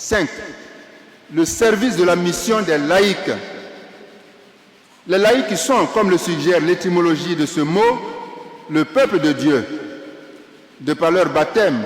5. Le service de la mission des laïcs. Les laïcs sont, comme le suggère l'étymologie de ce mot, le peuple de Dieu. De par leur baptême,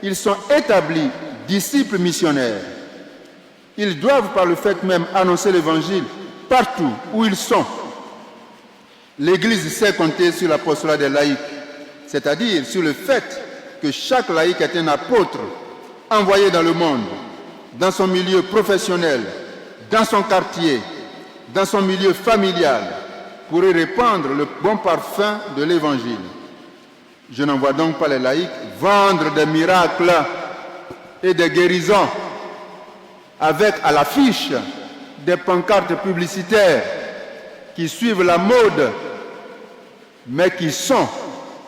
ils sont établis disciples missionnaires. Ils doivent par le fait même annoncer l'évangile partout où ils sont. L'Église sait compter sur l'apostolat des laïcs, c'est-à-dire sur le fait que chaque laïc est un apôtre envoyé dans le monde, dans son milieu professionnel, dans son quartier, dans son milieu familial, pour y répandre le bon parfum de l'Évangile. Je n'envoie donc pas les laïcs vendre des miracles et des guérisons avec à l'affiche des pancartes publicitaires qui suivent la mode, mais qui sont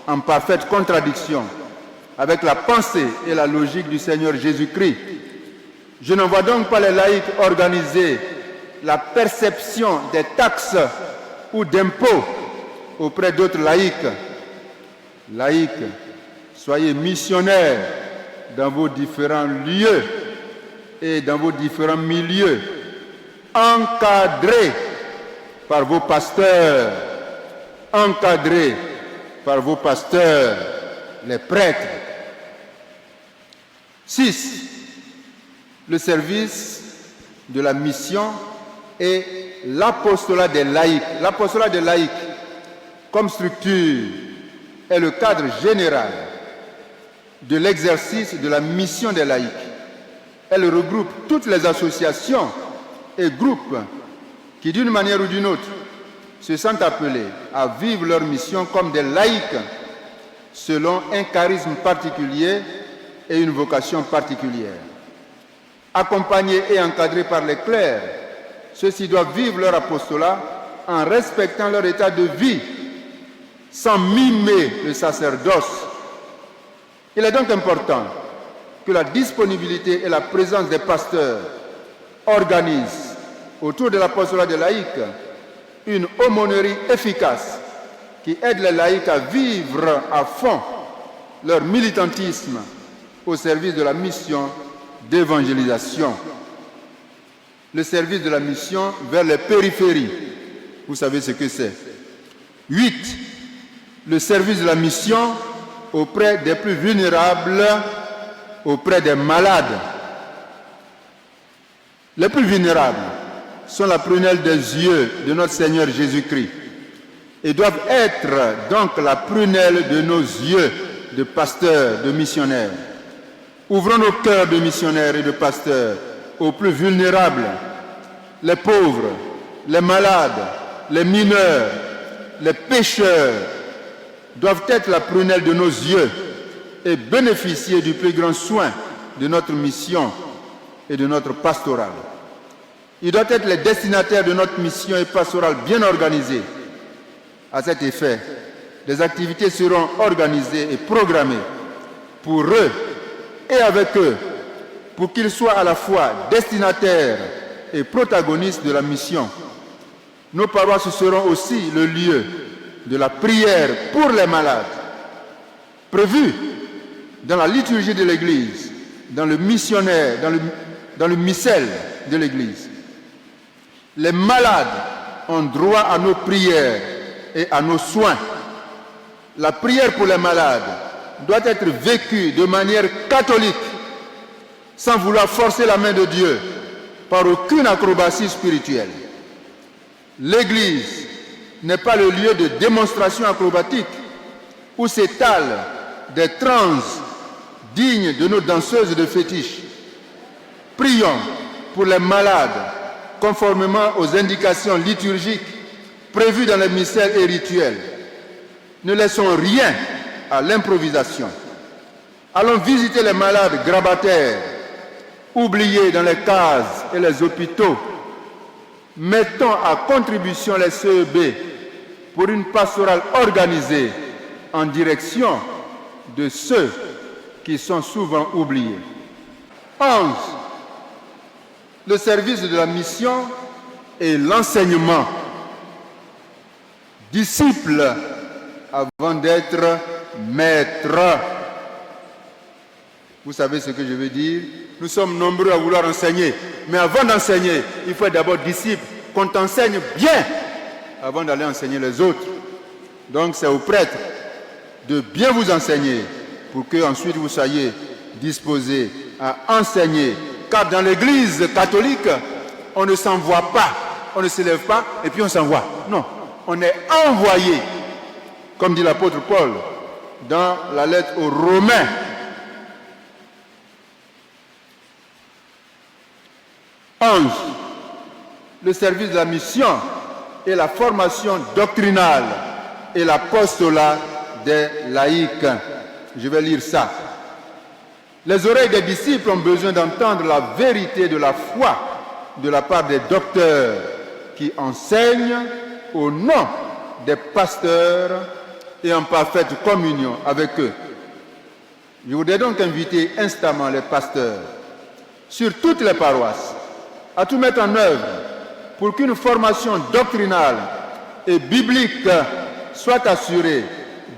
en parfaite contradiction avec la pensée et la logique du Seigneur Jésus-Christ. Je ne vois donc pas les laïcs organiser la perception des taxes ou d'impôts auprès d'autres laïcs. Laïcs, soyez missionnaires dans vos différents lieux et dans vos différents milieux, encadrés par vos pasteurs, les prêtres. 6. Le service de la mission et l'apostolat des laïcs. L'apostolat des laïcs, comme structure, est le cadre général de l'exercice de la mission des laïcs. Elle regroupe toutes les associations et groupes qui, d'une manière ou d'une autre, se sentent appelés à vivre leur mission comme des laïcs selon un charisme particulier et une vocation particulière. Accompagnés et encadrés par les clercs, ceux-ci doivent vivre leur apostolat en respectant leur état de vie, sans mimer le sacerdoce. Il est donc important que la disponibilité et la présence des pasteurs organisent autour de l'apostolat des laïcs une aumônerie efficace qui aide les laïcs à vivre à fond leur militantisme au service de la mission d'évangélisation. Le service de la mission vers les périphéries. Vous savez ce que c'est. 8. Le service de la mission auprès des plus vulnérables, auprès des malades. Les plus vulnérables sont la prunelle des yeux de notre Seigneur Jésus-Christ et doivent être donc la prunelle de nos yeux de pasteurs, de missionnaires. Ouvrons nos cœurs de missionnaires et de pasteurs aux plus vulnérables, les pauvres, les malades, les mineurs, les pécheurs doivent être la prunelle de nos yeux et bénéficier du plus grand soin de notre mission et de notre pastoral. Ils doivent être les destinataires de notre mission et pastorale bien organisée. À cet effet, des activités seront organisées et programmées pour eux et avec eux, pour qu'ils soient à la fois destinataires et protagonistes de la mission. Nos paroisses seront aussi le lieu de la prière pour les malades, prévu dans la liturgie de l'Église, dans le missionnaire, dans le missel de l'Église. Les malades ont droit à nos prières et à nos soins. La prière pour les malades doit être vécue de manière catholique, sans vouloir forcer la main de Dieu par aucune acrobatie spirituelle. L'Église n'est pas le lieu de démonstration acrobatique où s'étalent des transes dignes de nos danseuses de fétiche. Prions pour les malades conformément aux indications liturgiques prévues dans les mystères et rituels. Ne laissons rien à l'improvisation. Allons visiter les malades grabataires, oubliés dans les cases et les hôpitaux. Mettons à contribution les CEB pour une pastorale organisée en direction de ceux qui sont souvent oubliés. 11. Le service de la mission et l'enseignement. Disciples avant d'être maîtres. Vous savez ce que je veux dire? Nous sommes nombreux à vouloir enseigner. Mais avant d'enseigner, il faut être d'abord disciple. Qu'on t'enseigne bien avant d'aller enseigner les autres. Donc c'est aux prêtres de bien vous enseigner pour que ensuite vous soyez disposés à enseigner. Car dans l'église catholique, on ne s'envoie pas, on ne se lève pas et puis on s'envoie. Non, on est envoyé, comme dit l'apôtre Paul dans la lettre aux Romains. Le service de la mission et la formation doctrinale et l'apostolat des laïcs. Je vais lire ça. Les oreilles des disciples ont besoin d'entendre la vérité de la foi de la part des docteurs qui enseignent au nom des pasteurs et en parfaite communion avec eux. Je voudrais donc inviter instamment les pasteurs sur toutes les paroisses à tout mettre en œuvre pour qu'une formation doctrinale et biblique soit assurée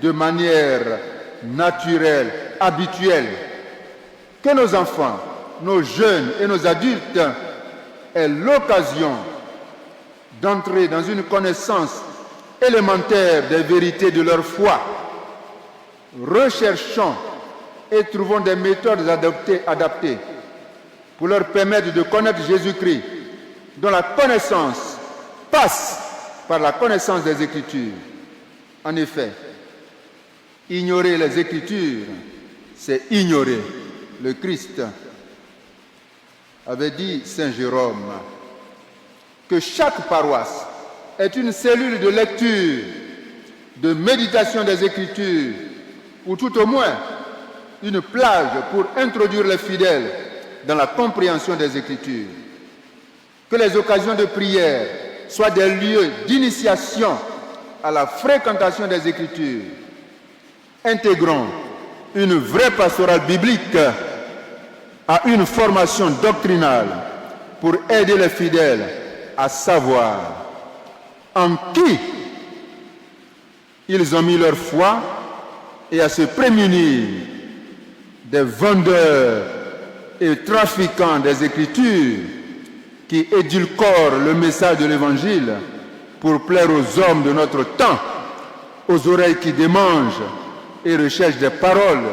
de manière naturelle, habituelle, que nos enfants, nos jeunes et nos adultes aient l'occasion d'entrer dans une connaissance élémentaire des vérités de leur foi. Recherchons et trouvons des méthodes adaptées pour leur permettre de connaître Jésus-Christ, dont la connaissance passe par la connaissance des Écritures. En effet, ignorer les Écritures, c'est ignorer le Christ. Avait dit Saint Jérôme que chaque paroisse est une cellule de lecture, de méditation des Écritures, ou tout au moins une plage pour introduire les fidèles dans la compréhension des Écritures. Que les occasions de prière soient des lieux d'initiation à la fréquentation des Écritures. Intégrons une vraie pastorale biblique à une formation doctrinale pour aider les fidèles à savoir en qui ils ont mis leur foi et à se prémunir des vendeurs et trafiquants des Écritures qui édulcorent le message de l'Évangile pour plaire aux hommes de notre temps, aux oreilles qui démangent et recherchent des paroles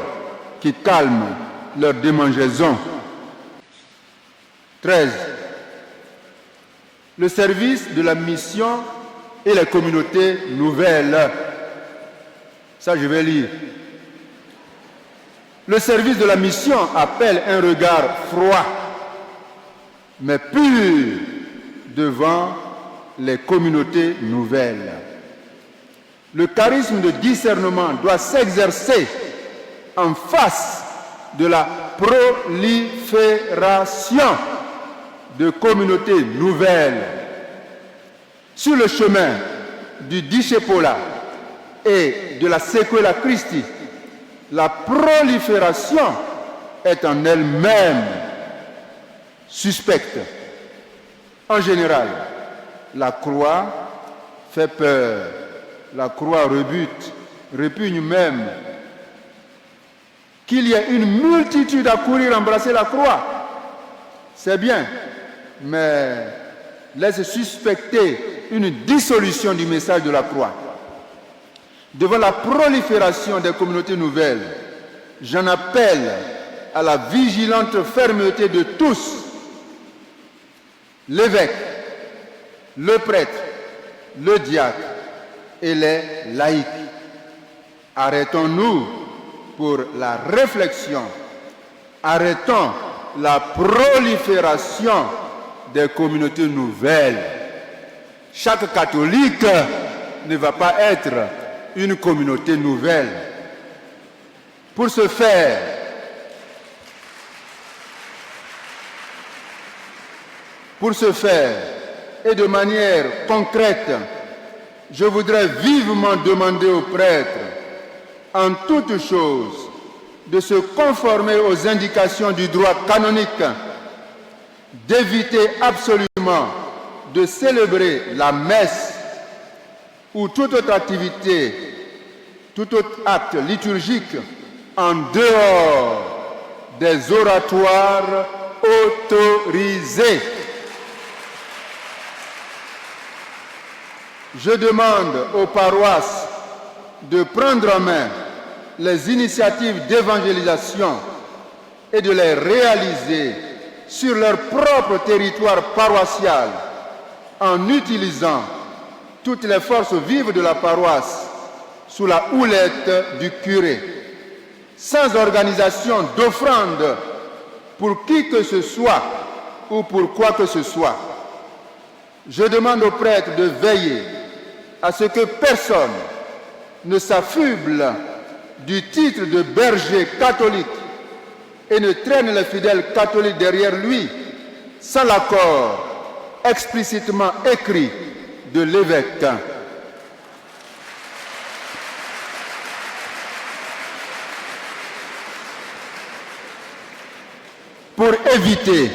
qui calment leur démangeaison. 13. Le service de la mission et les communautés nouvelles. Ça, je vais lire. Le service de la mission appelle un regard froid, mais pur, devant les communautés nouvelles. Le charisme de discernement doit s'exercer en face de la prolifération de communautés nouvelles. Sur le chemin du discipolat et de la sequela Christi, la prolifération est en elle-même suspecte. En général, la croix fait peur, la croix rebute, répugne même. Qu'il y ait une multitude à courir embrasser la croix, c'est bien, mais laisse suspecter une dissolution du message de la croix. Devant la prolifération des communautés nouvelles, j'en appelle à la vigilante fermeté de tous, l'évêque, le prêtre, le diacre et les laïcs. Arrêtons-nous pour la réflexion. Arrêtons la prolifération des communautés nouvelles. Chaque catholique ne va pas être une communauté nouvelle. Pour ce faire, et de manière concrète, je voudrais vivement demander aux prêtres, en toutes choses, de se conformer aux indications du droit canonique, d'éviter absolument de célébrer la messe ou toute autre activité, tout autre acte liturgique en dehors des oratoires autorisés. Je demande aux paroisses de prendre en main les initiatives d'évangélisation et de les réaliser sur leur propre territoire paroissial en utilisant toutes les forces vives de la paroisse sous la houlette du curé, sans organisation d'offrande pour qui que ce soit ou pour quoi que ce soit. Je demande aux prêtres de veiller à ce que personne ne s'affuble du titre de berger catholique et ne traîne les fidèles catholiques derrière lui sans l'accord explicitement écrit de l'évêque. Pour éviter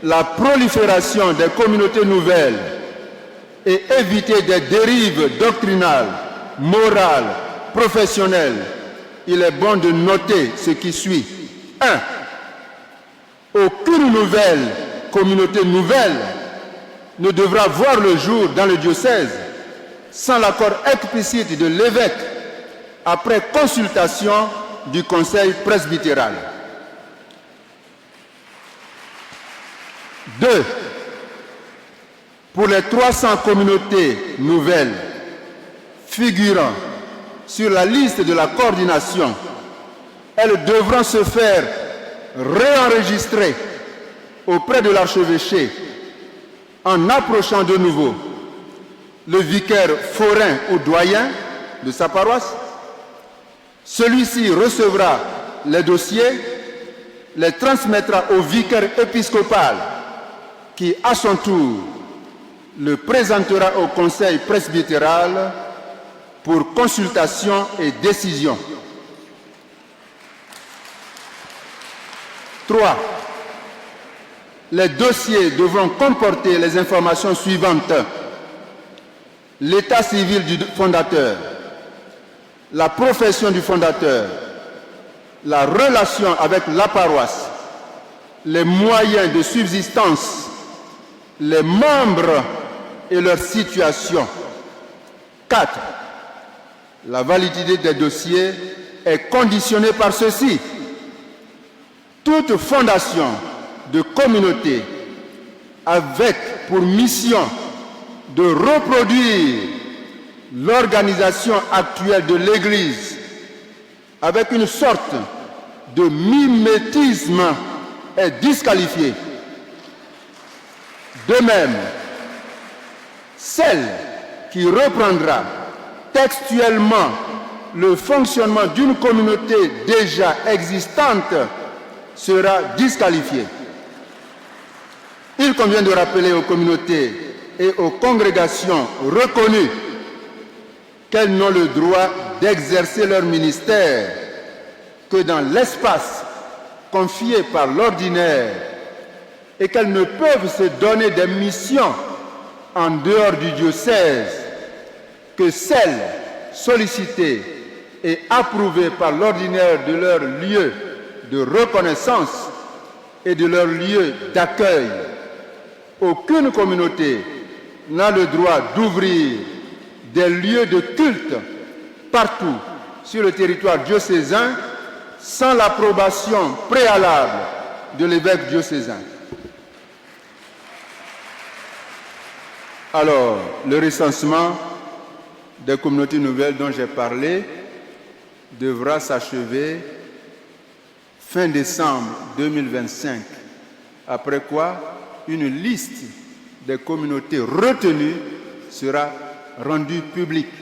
la prolifération des communautés nouvelles et éviter des dérives doctrinales, morales, professionnelles, il est bon de noter ce qui suit. 1. Aucune nouvelle communauté nouvelle ne devra voir le jour dans le diocèse sans l'accord explicite de l'évêque après consultation du conseil presbytéral. 2. Pour les 300 communautés nouvelles figurant sur la liste de la coordination, elles devront se faire réenregistrer auprès de l'archevêché en approchant de nouveau le vicaire forain ou doyen de sa paroisse. Celui-ci recevra les dossiers, les transmettra au vicaire épiscopal qui, à son tour, le présentera au conseil presbytéral pour consultation et décision. 3. Les dossiers devront comporter les informations suivantes: l'état civil du fondateur, la profession du fondateur, la relation avec la paroisse, les moyens de subsistance, les membres et leur situation. 4. La validité des dossiers est conditionnée par ceci: toute fondation de communauté avec pour mission de reproduire l'organisation actuelle de l'Église avec une sorte de mimétisme est disqualifiée. De même, celle qui reprendra textuellement le fonctionnement d'une communauté déjà existante sera disqualifiée. Il convient de rappeler aux communautés et aux congrégations reconnues qu'elles n'ont le droit d'exercer leur ministère que dans l'espace confié par l'ordinaire et qu'elles ne peuvent se donner des missions en dehors du diocèse que celles sollicitées et approuvées par l'ordinaire de leur lieu de reconnaissance et de leur lieu d'accueil. Aucune communauté n'a le droit d'ouvrir des lieux de culte partout sur le territoire diocésain sans l'approbation préalable de l'évêque diocésain. Alors, le recensement des communautés nouvelles dont j'ai parlé devra s'achever fin décembre 2025, après quoi une liste des communautés retenues sera rendue publique.